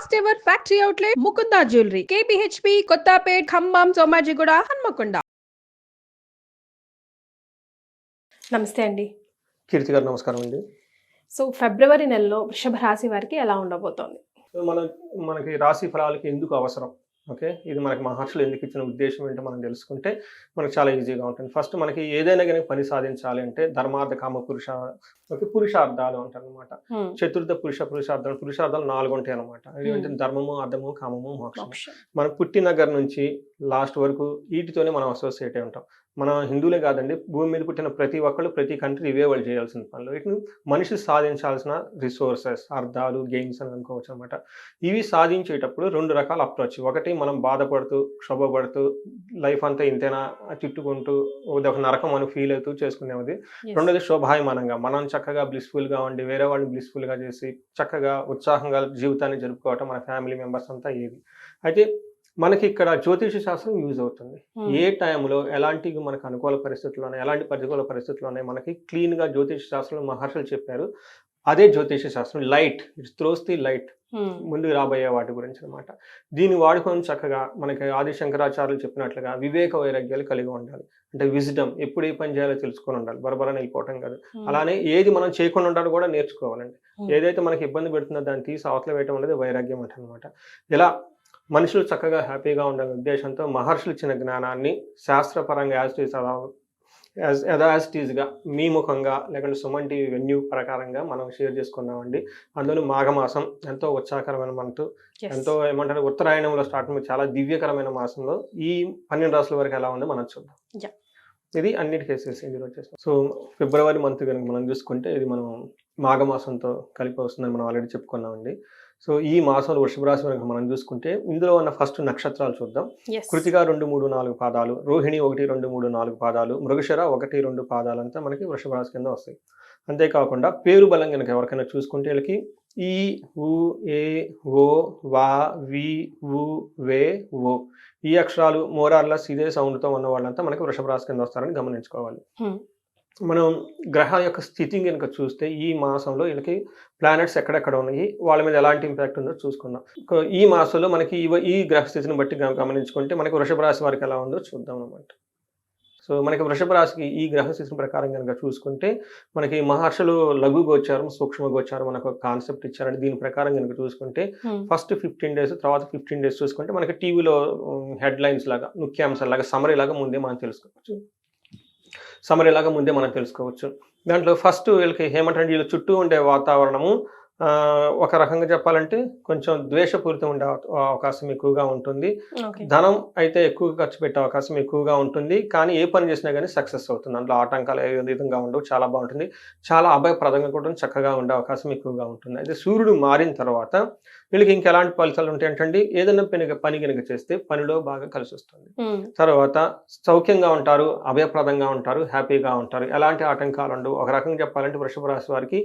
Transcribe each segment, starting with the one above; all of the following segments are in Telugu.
First ever factory outlet Mukunda jewellery KPHB Kothapet Khammam Somajiguda Hanamkonda. నమస్తే అండి. కీర్తి గారు నమస్కారం అండి. సో ఫిబ్రవరి నెలలో వృషభ రాశి వారికి ఎలా ఉండబోతోంది? సో మనకి రాశి ఫలాలకి ఎందుకు అవసరం, ఓకే, ఇది మనకి మహర్షులు ఎందుకు ఇచ్చిన ఉద్దేశం ఏంటో మనం తెలుసుకుంటే మనకు చాలా ఈజీగా ఉంటుంది. ఫస్ట్ మనకి ఏదైనా కానీ పని సాధించాలి అంటే ధర్మార్థ కామ పురుషార్థాలు అంటారు అనమాట. చతుర్థ పురుషార్థాలు 4 ఉంటాయి అనమాట. ఏంటంటే ధర్మము, అర్థము, కామము, మోక్షము. మనం పుట్టిన దగ్గర నుంచి లాస్ట్ వరకు వీటితోనే మనం అసోసియేట్ అయి ఉంటాం. మన హిందువులే కాదండి, భూమి మీద పుట్టిన ప్రతి ఒక్కళ్ళు ప్రతి కంట్రీ ఇవే వాళ్ళు చేయాల్సిన పనులు. వీటిని మనిషి సాధించాల్సిన రిసోర్సెస్, అర్థాలు, గెయిన్స్ అని అనుకోవచ్చు అనమాట. ఇవి సాధించేటప్పుడు 2 రకాల అప్రోచ్. ఒకటి మనం బాధపడుతూ క్షోభపడుతూ లైఫ్ అంతా ఇంతేనా తిట్టుకుంటూ ఒక నరకం అని ఫీల్ అవుతూ చేసుకునేది. రెండోది శోభాయమానంగా మనం చక్కగా బ్లిస్ఫుల్గా ఉండి వేరే వాళ్ళని బ్లిస్ఫుల్గా చేసి చక్కగా ఉత్సాహంగా జీవితాన్ని జరుపుకోవటం మన ఫ్యామిలీ మెంబర్స్ అంతా ఏది. అయితే మనకి ఇక్కడ జ్యోతిష శాస్త్రం యూజ్ అవుతుంది. ఏ టైంలో ఎలాంటి మనకు అనుకూల పరిస్థితులు ఉన్నాయి, ఎలాంటి ప్రతికూల పరిస్థితులు ఉన్నాయి, మనకి క్లీన్గా జ్యోతిష శాస్త్రంలో మహర్షులు చెప్పారు. అదే జ్యోతిష శాస్త్రం. Light, it's throws the light, ముందుకు రాబోయే వాటి గురించి అనమాట. దీన్ని వాడుకొని చక్కగా మనకి ఆది శంకరాచార్యులు చెప్పినట్లుగా వివేక వైరాగ్యాలు కలిగి ఉండాలి. అంటే విజ్డమ్, ఎప్పుడు ఏ పని చేయాలో తెలుసుకొని ఉండాలి, బరబరని వెళ్ళిపోవటం కాదు. అలానే ఏది మనం చేయకుండా ఉండాలో కూడా నేర్చుకోవాలండి. ఏదైతే మనకి ఇబ్బంది పెడుతుందో దాన్ని తీసి అవతల వేయటం అనేది వైరాగ్యం అంటనమాట. ఇలా మనుషులు చక్కగా హ్యాపీగా ఉండాలనే ఉద్దేశంతో మహర్షులు ఇచ్చిన జ్ఞానాన్ని శాస్త్రపరంగా యాజ్టీజ్గా మీ ముఖంగా లేకుంటే సుమన్ టీవీ వెన్యూ ప్రకారంగా మనం షేర్ చేసుకున్నామండి. అందులో మాఘమాసం ఎంతో ఉత్సాహకరమైన మంత్, ఎంతో ఏమంటారు ఉత్తరాయణంలో స్టార్ట్ చాలా దివ్యకరమైన మాసంలో ఈ 12 రాసుల వరకు ఎలా ఉందో మనం చూద్దాం. ఇది అన్నిటి కేసెస్ ఇందులో వచ్చేస్తాం. సో ఫిబ్రవరి మంత్ కనుక మనం చూసుకుంటే ఇది మనం మాఘమాసంతో కలిపి వస్తుందని మనం ఆల్రెడీ చెప్పుకున్నామండి. సో ఈ మాసంలో వృషభ రాశి కనుక మనం చూసుకుంటే ఇందులో ఉన్న ఫస్ట్ నక్షత్రాలు చూద్దాం. కృతిక 2, 3, 4 పాదాలు, రోహిణి 1, 2, 3, 4 పాదాలు, మృగశిర 1, 2 పాదాలంతా మనకి వృషభ రాశి కింద వస్తాయి. అంతేకాకుండా పేరు బలం కనుక ఎవరికైనా చూసుకుంటే వీళ్ళకి ఈ, ఉ, ఏ, ఓ, వా, వి, ఉ, వే, ఓ ఈ అక్షరాలు మోరార్లస్ ఇదే సౌండ్తో ఉన్న వాళ్ళంతా మనకి వృషభ రాశి కింద వస్తారని గమనించుకోవాలి. మనం గ్రహాల యొక్క స్థితిని కనుక చూస్తే ఈ మాసంలో వీళ్ళకి ప్లానెట్స్ ఎక్కడెక్కడ ఉన్నాయి, వాళ్ళ మీద ఎలాంటి ఇంపాక్ట్ ఉందో చూసుకుందాం. ఈ మాసంలో మనకి ఈ గ్రహ స్థితిని బట్టి గమనించుకుంటే మనకి వృషభ రాశి వారికి ఎలా ఉందో చూద్దాం అన్నమాట. సో మనకి వృషభ రాశికి ఈ గ్రహ స్థితి ప్రకారం కనుక చూసుకుంటే మనకి మహర్షులు లఘు గోచారం, సూక్ష్మ గోచారం మనకు ఒక కాన్సెప్ట్ ఇచ్చారండి. దీని ప్రకారం కనుక చూసుకుంటే ఫస్ట్ 15 days, తర్వాత 15 days చూసుకుంటే మనకి టీవీలో హెడ్లైన్స్ లాగా, ముఖ్యాంశాల లాగా, సమరీ లాగా ముందే మనం తెలుసుకోవచ్చు. దాంట్లో ఫస్ట్ వీళ్ళకి ఏమంటారంటే వీళ్ళ చుట్టూ ఉండే వాతావరణము ఒక రకంగా చెప్పాలంటే కొంచెం ద్వేషపూరితం ఉండే అవకాశం ఎక్కువగా ఉంటుంది. ధనం అయితే ఎక్కువగా ఖర్చు పెట్టే అవకాశం ఎక్కువగా ఉంటుంది. కానీ ఏ పని చేసినా కానీ సక్సెస్ అవుతుంది. అందులో ఆటంకాలు ఏ విధంగా ఉండవు, చాలా బాగుంటుంది. చాలా అభయప్రదంగా కూడా చక్కగా ఉండే అవకాశం ఎక్కువగా ఉంటుంది. అయితే సూర్యుడు మారిన తర్వాత వీళ్ళకి ఇంకెలాంటి ఫలితాలు ఉంటాయి అంటే ఏదైనా పని కనుక చేస్తే పనిలో బాగా కలిసి వస్తుంది. తర్వాత సౌఖ్యంగా ఉంటారు, అభయప్రదంగా ఉంటారు, హ్యాపీగా ఉంటారు, ఎలాంటి ఆటంకాలు ఉండవు. ఒక రకంగా చెప్పాలంటే వృషభ రాశి వారికి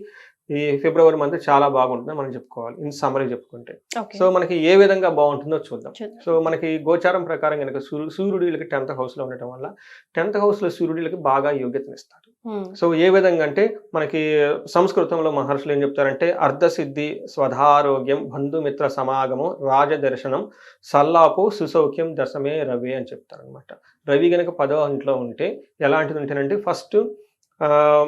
ఈ ఫిబ్రవరి మంత్ చాలా బాగుంటుందని మనం చెప్పుకోవాలి, ఇన్ సమ్మరీ చెప్పుకుంటే. సో మనకి ఏ విధంగా బాగుంటుందో చూద్దాం. సో మనకి గోచారం ప్రకారం కనుక సూర్యుడు వీళ్ళకి 10th హౌస్లో ఉండటం వల్ల 10th హౌస్లో సూర్యుడికి బాగా యోగ్యతనిస్తారు. సో ఏ విధంగా అంటే మనకి సంస్కృతంలో మహర్షులు ఏం చెప్తారంటే అర్ధసిద్ధి, స్వధారోగ్యం, బంధుమిత్ర సమాగమం, రాజదర్శనం, సల్లాపు, సుసౌఖ్యం, దశమే రవి అని చెప్తారనమాట. రవి కనుక 10వ ఇంట్లో ఉంటే ఎలాంటిది ఉంటేనంటే ఫస్ట్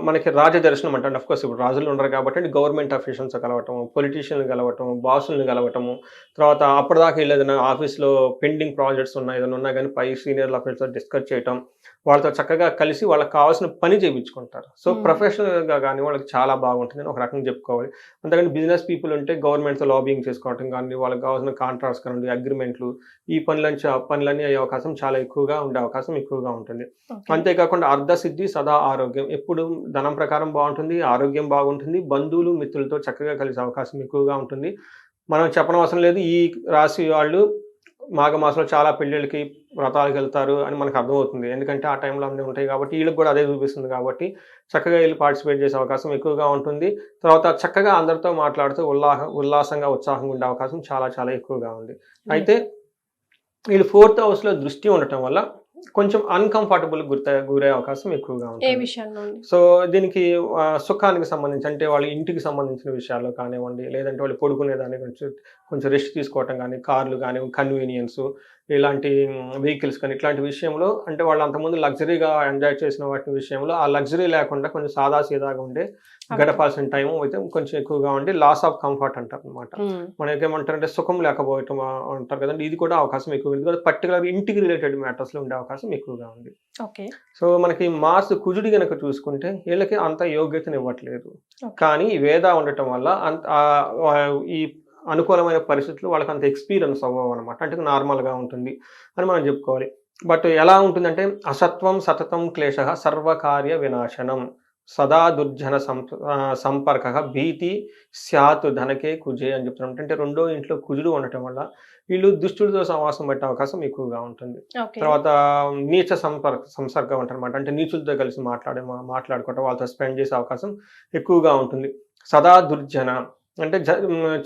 మనకి రాజదర్శనం అంటే అఫ్కోర్స్ ఇప్పుడు రాజులు ఉండరు కాబట్టి గవర్నమెంట్ అఫీషియల్స్ కలవటము, పొలిటీషియన్లు కలవటము, బాసులను కలవటము, తర్వాత అప్పటిదాకా ఏదైనా ఆఫీస్లో పెండింగ్ ప్రాజెక్ట్స్ ఉన్నా ఏదైనా ఉన్నా కానీ పై సీనియర్ ఆఫీసర్తో డిస్కస్ చేయటం, వాళ్ళతో చక్కగా కలిసి వాళ్ళకి కావాల్సిన పని చేయించుకుంటారు. సో ప్రొఫెషనల్గా కానీ వాళ్ళకి చాలా బాగుంటుందని ఒక రకంగా చెప్పుకోవాలి. అంతేగాని బిజినెస్ పీపుల్ ఉంటే గవర్నమెంట్తో లాబింగ్ చేసుకోవటం కానీ, వాళ్ళకి కావాల్సిన కాంట్రాక్ట్స్ కానీ, అగ్రిమెంట్లు, ఈ పనులన్నీ అయ్యే అవకాశం చాలా ఎక్కువగా ఉండే అవకాశం ఎక్కువగా ఉంటుంది. అంతేకాకుండా అర్ధసిద్ధి, సదా ఆరోగ్యం, ఎప్పుడు ధనం ప్రకారం బాగుంటుంది, ఆరోగ్యం బాగుంటుంది, బంధువులు మిత్రులతో చక్కగా కలిసే అవకాశం ఎక్కువగా ఉంటుంది. మనం చెప్పనవసరం లేదు, ఈ రాశి వాళ్ళు మాఘమాసంలో చాలా పెళ్ళిళ్ళకి వ్రతాలకు వెళ్తారు అని మనకు అర్థమవుతుంది. ఎందుకంటే ఆ టైంలో అన్నీ ఉంటాయి కాబట్టి వీళ్ళకి కూడా అదే చూపిస్తుంది కాబట్టి చక్కగా వీళ్ళు పార్టిసిపేట్ చేసే అవకాశం ఎక్కువగా ఉంటుంది. తర్వాత చక్కగా అందరితో మాట్లాడుతూ ఉల్లాసంగా ఉత్సాహంగా ఉండే అవకాశం చాలా చాలా ఎక్కువగా ఉంది. అయితే వీళ్ళు 4th హౌస్లో దృష్టి ఉండటం వల్ల కొంచెం అన్‌కంఫర్టబుల్ గురయ్యే అవకాశం ఎక్కువగా ఏ ఉంటుంది. విషయంలో అండి? సో, దీనికి సుఖానికి సంబంధించి అంటే వాళ్ళ ఇంటికి సంబంధించిన విషయాల్లో కానివ్వండి, లేదంటే వాళ్ళు పడుకునే దాని గురించి కొంచెం రెస్ట్ తీసుకోవటం గానీ, కార్లు గానీ, కన్వీనియన్సు ఇలాంటి వెహికల్స్ కానీ ఇట్లాంటి విషయంలో అంటే వాళ్ళు అంతకుముందు లగ్జరీగా ఎంజాయ్ చేసిన వాటి విషయంలో ఆ లగ్జరీ లేకుండా కొంచెం సాదా సీదాగా ఉండే ఓకే. గడపాల్సిన టైం అయితే కొంచెం ఎక్కువగా ఉండి లాస్ ఆఫ్ కంఫర్ట్ అంటారనమాట. హ్మ్. మనకేమంటారంటే సుఖం లేకపోవటం అంటారు కదండీ! ఇది కూడా అవకాశం ఎక్కువ ఉంది. పర్టికులర్‌గా ఇంటికి రిలేటెడ్ మ్యాటర్స్‌లో ఉండే అవకాశం ఎక్కువగా ఉంది. ఓకే. సో, మనకి మార్స్ కుజుడు గనక చూసుకుంటే వీళ్ళకి అంత యోగ్యతనివ్వట్లేదు. ఓకే. కానీ ఈ వేద ఉండటం వల్ల ఈ అనుకూలమైన పరిస్థితులు వాళ్ళకంత ఎక్స్‌పీరియన్స్ అవ్వవనమాట. అంటే నార్మల్‌గా ఉంటుంది అని మనం జెప్పుకోవాలి. బట్ ఎలా ఉంటుందంటే అసత్వం సతతం క్లేశః సర్వకార్య వినాశనం. సదా దుర్జన సంపర్కః భీతి స్యాత్ ధనకే కుజే అని చెప్తున్నాం. అంటే రెండో ఇంట్లో కుజుడు ఉండటం వల్ల వీళ్ళు దుష్టులతో సహవాసం పట్టే అవకాశం ఎక్కువగా ఉంటుంది. ఓకే. తర్వాత నీచ సంసర్గం అంటారనమాట. అంటే నీచులతో కలిసి మాట్లాడుకోవటం, వాళ్ళతో స్పెండ్ చేసే అవకాశం ఎక్కువగా ఉంటుంది. సదా దుర్జన అంటే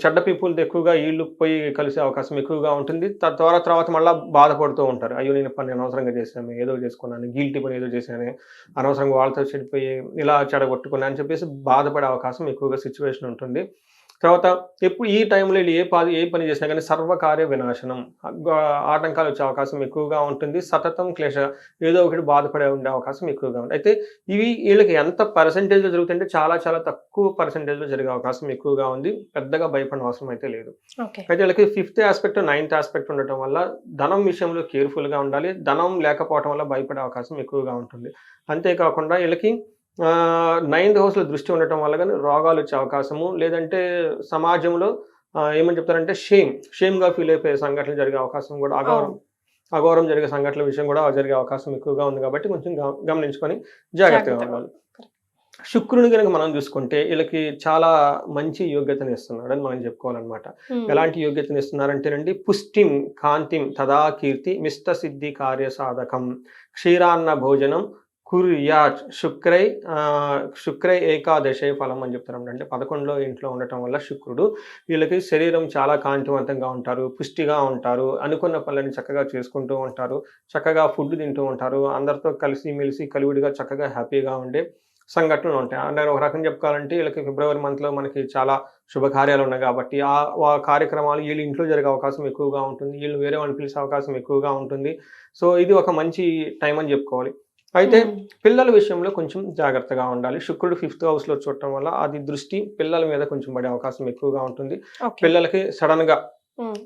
చెడ్డ పీపుల్‌తో ఎక్కువగా ఈళ్ళు పోయి కలిసే అవకాశం ఎక్కువగా ఉంటుంది. తర్వాత మళ్ళా బాధపడుతూ ఉంటారు. అయ్యో! నేను ఈ పని అనవసరంగా చేశాను. ఏదో చేసుకున్నాను. గిల్టీ పని ఏదో చేశాను. అనవసరంగా వాళ్ళతో చెడిపోయి ఇలా చెడగొట్టుకున్నా అని చెప్పేసి బాధపడే అవకాశం ఎక్కువగా సిట్యుయేషన్ ఉంటుంది. తర్వాత ఎప్పుడు ఈ టైంలో వీళ్ళు ఏ పని చేసినా గానీ సర్వకార్య వినాశనం. ఆటంకాలు వచ్చే అవకాశం ఎక్కువగా ఉంటుంది. సతతం క్లేశ ఏదో ఒకటి బాధపడే ఉండే అవకాశం ఎక్కువగా ఉంది. అయితే ఇవి వీళ్ళకి ఎంత పర్సెంటేజ్‌లో జరుగుతాయంటే చాలా చాలా తక్కువ పర్సెంటేజ్‌లో జరిగే అవకాశం ఎక్కువగా ఉంది. పెద్దగా భయపడిన అవసరం అయితే లేదు. ఓకే. అయితే వీళ్ళకి ఫిఫ్త్ యాస్పెక్ట్, నైన్త్ యాస్పెక్ట్ ఉండటం వల్ల ధనం విషయంలో కేర్‌ఫుల్‌గా ఉండాలి. ధనం లేకపోవటం వల్ల భయపడే అవకాశం ఎక్కువగా ఉంటుంది. అంతేకాకుండా వీళ్ళకి నైన్త్ హౌస్‌లో దృష్టి ఉండటం వల్ల గాని రోగాలొచ్చే అవకాశము, లేదంటే సమాజంలో ఏమని చెప్తారంటే షేమ్‌గా ఫీల్ అయిపోయే సంఘటనలు జరిగే అవకాశం గూడా అవును. అఘోరం జరిగే సంఘటనల విషయం గూడా జరిగే అవకాశం ఎక్కువగా ఉంది గాబట్టి కొంచెం గమనించుకొని జాగ్రత్తగా జాగ్రత్తగా. ఉండాలి. శుక్రుని గనుక మనం చూసుకుంటే వీళ్ళకి చాలా మంచి యోగ్యతనిస్తున్నాడని మనం చెప్పుకోవాలనమాట. హ్మ్. ఎలాంటి యోగ్యతనిస్తున్నారంటేనండి పుష్టిం, కాంతిం తదా కీర్తి మిష్ట సిద్ధి కార్య సాధకం క్షీరాన్న భోజనం కుర్యాత్ శుక్రై ఏకాదశే ఫలం అని చెప్తారండి. అంటే 11లో ఇంట్లో ఉండటం వల్ల శుక్రుడు వీళ్ళకి శరీరం చాలా కాంతివంతంగా ఉంటారు, పుష్టిగా ఉంటారు, అనుకున్న పనులని చక్కగా చేసుకుంటూ ఉంటారు, చక్కగా ఫుడ్ తింటూ ఉంటారు, అందరితో కలిసిమెలిసి కలివిడిగా చక్కగా హ్యాపీగా ఉండే సంఘటనలు ఉంటాయి. అంటే ఒక రకంగా చెప్పుకోవాలంటే వీళ్ళకి ఫిబ్రవరి మంత్‌లో మనకి చాలా శుభకార్యాలు ఉన్నాయి కాబట్టి ఆ కార్యక్రమాలు వీళ్ళ ఇంట్లో జరిగే అవకాశం ఎక్కువగా ఉంటుంది. వీళ్ళు వేరే వాళ్ళని పిలిచే అవకాశం ఎక్కువగా ఉంటుంది. సో, ఇది ఒక మంచి టైం అని చెప్పుకోవాలి. అయితే హ్మ్. పిల్లల విషయంలో కొంచెం జాగ్రత్తగా ఉండాలి. శుక్రుడు ఫిఫ్త్ హౌస్‌లో చూడటం వల్ల అది దృష్టి పిల్లల మీద కొంచెం పడే అవకాశం ఎక్కువగా ఉంటుంది. ఓకే. పిల్లలకి సడెన్‌గా హ్మ్.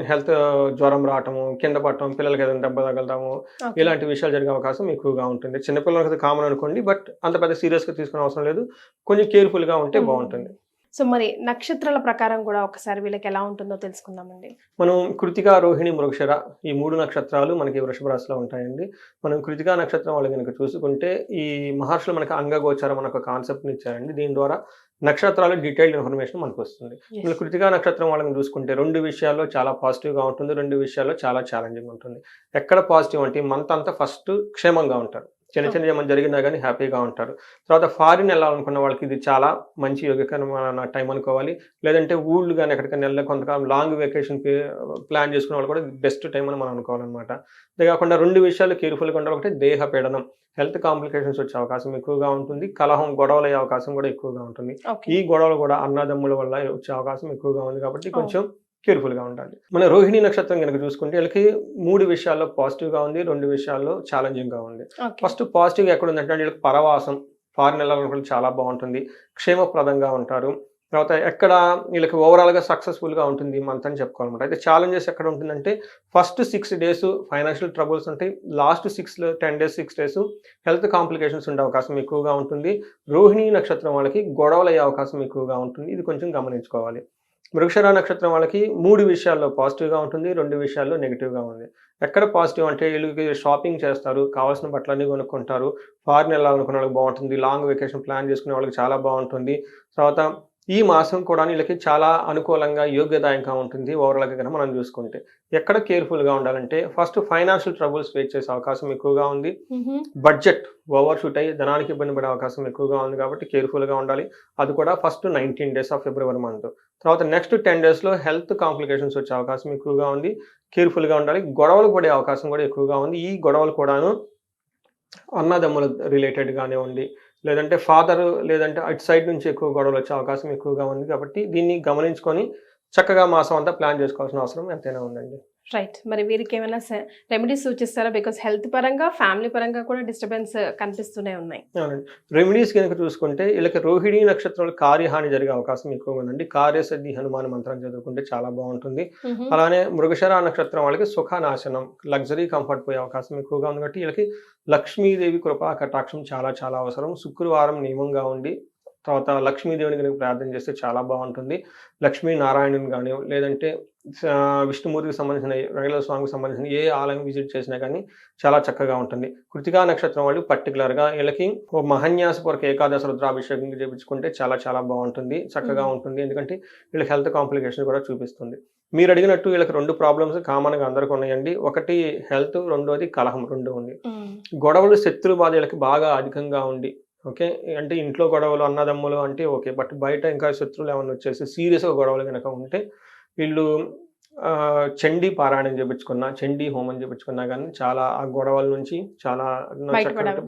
హెల్త్ జ్వరం రావటము, కింద పడటం, పిల్లలకి ఏదైనా దెబ్బ తగలటము, ఓకే. ఇలాంటి విషయాలు జరిగే అవకాశం ఎక్కువగా ఉంటుంది. చిన్న పిల్లలకి అది కామన్ అనుకోండి. బట్ అంత పెద్ద సీరియస్‌గా తీసుకునే అవసరం లేదు. కొంచెం కేర్‌ఫుల్‌గా ఉంటే హ్మ్. బావుంటుంది. సో, మరి నక్షత్రాల ప్రకారం గూడా ఒకసారి వీళ్ళకి ఎలా ఉంటుందో తెలుసుకుందామండి. మనం కృతిక, రోహిణి, మృగశిర ఈ 3 నక్షత్రాలు మనకి వృషభ రాశిలో ఉంటాయండి. మనం కృతికా నక్షత్రం వాళ్ళు గనుక చూసుకుంటే ఈ మహర్షులు మనకు అంగగోచరం అనే ఒక కాన్సెప్ట్‌ని ఇచ్చారండి. దీని ద్వారా నక్షత్రాలు డీటెయిల్డ్ ఇన్ఫర్మేషన్ మనకొస్తుంది. యెస్. మనం కృతికా నక్షత్రం వాళ్ళని చూసుకుంటే 2 విషయాల్లో చాలా పాజిటివ్‌గా ఉంటుంది. 2 విషయాల్లో చాలా ఛాలెంజింగ్ ఉంటుంది. ఎక్కడ పాజిటివ్ అంటే ఈ మంత్ అంతా ఫస్ట్ క్షేమంగా ఉంటారు. చిన్న చిన్నవి ఏమైనా జరిగినా గానీ హ్యాపీగా ఉంటారు. తర్వాత ఫారిన్ ఎళ్ళాలనుకున్న వాళ్ళకి ఇది చాలా మంచి యోగ్యకరమైన టైం అనుకోవాలి. లేదంటే ఊళ్ళు గాని ఎక్కడికైనా కొంతకాలం లాంగ్ వెకేషన్ ప్లాన్ చేసుకునే వాళ్ళు కూడా ఇది బెస్ట్ టైం అని మనం అనుకోవాలనమాట. అంతే కాకుండా 2 విషయాలు కేర్‌ఫుల్‌గా ఉండాలి. ఒకటి దేహ పీడనం, హెల్త్ కాంప్లికేషన్స్ వచ్చే అవకాశం ఎక్కువగా ఉంటుంది. కలహం, గొడవలయ్యే అవకాశం కూడా ఎక్కువగా ఉంటుంది. ఓకే. ఈ గొడవలు కూడా అన్నదమ్ముల వల్ల వచ్చే అవకాశం ఎక్కువగా ఉంది కాబట్టి ఓహ్! కొంచెం కేర్‌ఫుల్‌గా ఉండాలి. మన రోహిణి నక్షత్రం గనుక చూసుకుంటే వీళ్ళకి 3 విషయాల్లో పాజిటివ్‌గా ఉంది. 2 విషయాల్లో ఛాలెంజింగ్‌గా ఉంది. ఓకే. ఫస్ట్ పాజిటివ్‌గా ఎక్కడుందంటే వీళ్ళకి పరవాసం, ఫారిన్ ఎళ్ళాలనుకుంటే చాలా బావుంటుంది. క్షేమప్రదంగా ఉంటారు. తర్వాత వీళ్ళకి ఓవరాల్‌గా సక్సెస్‌ఫుల్‌గా ఉంటుంది ఈ మంత్ అని చెప్పుకోవాలన్నమాట. అయితే ఛాలెంజెస్ ఎక్కడ ఉంటుందంటే ఫస్ట్ 6 డేస్ ఫైనాన్షియల్ ట్రబుల్స్ ఉంటాయి. Last 10 days, 6 days health complications ఉండే అవకాశం ఎక్కువగా ఉంటుంది. రోహిణి నక్షత్రం వాళ్ళకి గొడవలయ్యే అవకాశం ఎక్కువగా ఉంటుంది. ఇది కొంచెం గమనించుకోవాలి. మృగశిర నక్షత్రం వాళ్ళకి 3 విషయాల్లో పాజిటివ్‌గా ఉంటుంది. 2 విషయాల్లో నెగెటివ్‌గా ఉంది. ఎక్కడ పాజిటివ్ అంటే వీళ్ళకి షాపింగ్ చేస్తారు. కావాల్సిన బట్టలన్నీ కొనుక్కుంటారు. ఫారిన్ ఎళ్ళాలనుకున్న వాళ్ళకి బావుంటుంది. లాంగ్ వెకేషన్ ప్లాన్ చేసుకునే వాళ్ళకి చాలా బావుంటుంది. తర్వాత ఈ మాసం కూడా వీళ్ళకి చాలా అనుకూలంగా యోగ్యదాయంగా ఉంటుంది ఓవరాల్గా కనుక మనం చూసుకుంటే. ఎక్కడ కేర్ఫుల్గా ఉండాలంటే ఫస్ట్ ఫైనాన్షియల్ ట్రబుల్స్ ఫేస్ చేసే అవకాశం ఎక్కువగా ఉంది. బడ్జెట్ ఓవర్ షూట్ అయ్యి ధనానికి ఇబ్బంది పడే అవకాశం ఎక్కువగా ఉంది కాబట్టి కేర్ఫుల్గా ఉండాలి. అది కూడా first 19 days of February month. తర్వాత నెక్స్ట్ 10 daysలో హెల్త్ కాంప్లికేషన్స్ వచ్చే అవకాశం ఎక్కువగా ఉంది. కేర్ఫుల్గా ఉండాలి. గొడవలు పడే అవకాశం కూడా ఎక్కువగా ఉంది. ఈ గొడవలు కూడాను అన్నదమ్ముల రిలేటెడ్ కానివ్వండి, లేదంటే ఫాదర్ లేదంటే అటు సైడ్ నుంచి ఎక్కువ గొడవలు వచ్చే అవకాశం ఎక్కువగా ఉంది కాబట్టి దీన్ని గమనించుకొని చక్కగా మాసం అంతా ప్లాన్ చేసుకోవాల్సిన అవసరం ఎంతైనా ఉందండి. రైట్. మరి వీరికి ఏమైనా రెమెడీస్ సూచిస్తారా? బికాస్ హెల్త్ పరంగా ఫ్యామిలీ పరంగా కూడా డిస్టర్బెన్స్ కనిపిస్తూనే ఉన్నాయి. అవునండి. రెమెడీస్ కనుక చూసుకుంటే వీళ్ళకి రోహిణి నక్షత్రంలో కార్యహాని జరిగే అవకాశం ఎక్కువగా ఉందండి. కార్యసిద్ధి హనుమాన్ మంత్రం చదువుకుంటే చాలా బాగుంటుంది. అలానే మృగశిర నక్షత్రం వాళ్ళకి సుఖనాశనం, లగ్జరీ, కంఫర్ట్ పోయే అవకాశం ఎక్కువగా ఉంది కాబట్టి వీళ్ళకి లక్ష్మీదేవి కృపా కటాక్షం చాలా చాలా అవసరం. శుక్రవారం నియమంగా ఉండి తర్వాత లక్ష్మీదేవిని కనుక ప్రార్థన చేస్తే చాలా బాగుంటుంది. లక్ష్మీనారాయణుని కానీ లేదంటే విష్ణుమూర్తికి సంబంధించిన వెంకటేశ్వర స్వామికి సంబంధించిన ఏ ఆలయం విజిట్ చేసినా కానీ చాలా చక్కగా ఉంటుంది. కృతికా నక్షత్రం వాళ్ళు పర్టికులర్గా వీళ్ళకి ఓ మహన్యాసపూర్వక ఏకాదశ రుద్రాభిషేకం చేయించుకుంటే చాలా చాలా బాగుంటుంది, చక్కగా ఉంటుంది. ఎందుకంటే వీళ్ళకి హెల్త్ కాంప్లికేషన్ కూడా చూపిస్తుంది. మీరు అడిగినట్టు వీళ్ళకి 2 ప్రాబ్లమ్స్ కామన్గా అందరికీ ఉన్నాయండి. ఒకటి హెల్త్, రెండోది కలహం, 2 ఉంది. గొడవలు, శత్రు బాధ వీళ్ళకి బాగా అధికంగా ఉండి ఓకే అంటే ఇంట్లో గొడవలు అన్నదమ్ములు అంటే ఓకే, బట్ బయట ఇంకా శత్రువులు ఏమైనా వచ్చేసి సీరియస్గా గొడవలు కనుక ఉంటే వీళ్ళు చండీ పారాయణం చేయించుకున్నా, చండీ హోమం చేయించుకున్నా కానీ చాలా ఆ గొడవల నుంచి చాలా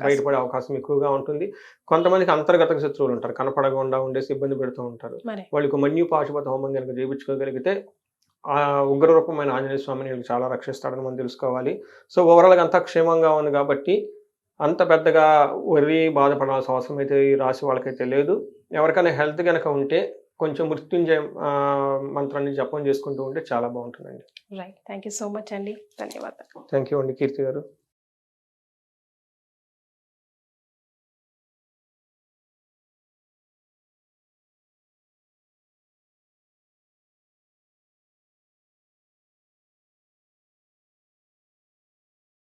బయటపడే అవకాశం ఎక్కువగా ఉంటుంది. కొంతమందికి అంతర్గత శత్రువులు ఉంటారు, కనపడకుండా ఉండేసి ఇబ్బంది పెడుతూ ఉంటారు. వాళ్ళకి మన్యు పాశుపత హోమం కనుక చేయించుకోగలిగితే ఆ ఉగ్రరూపమైన ఆంజనేయ స్వామిని వీళ్ళకి చాలా రక్షిస్తాడని మనం తెలుసుకోవాలి. సో ఓవరాల్గా అంతా క్షేమంగా ఉంది కాబట్టి అంత పెద్దగా బాధపడాల్సిన అవసరం అయితే ఈ రాశి వాళ్ళకైతే లేదు. ఎవరికైనా హెల్త్ కనుక ఉంటే కొంచెం మృత్యుంజయ మంత్రాన్ని జపం చేసుకుంటూ ఉంటే చాలా బాగుంటుందండి. Right. Thank you so much అండి. ధన్యవాదాలు. థ్యాంక్ యూ అండి కీర్తి గారు.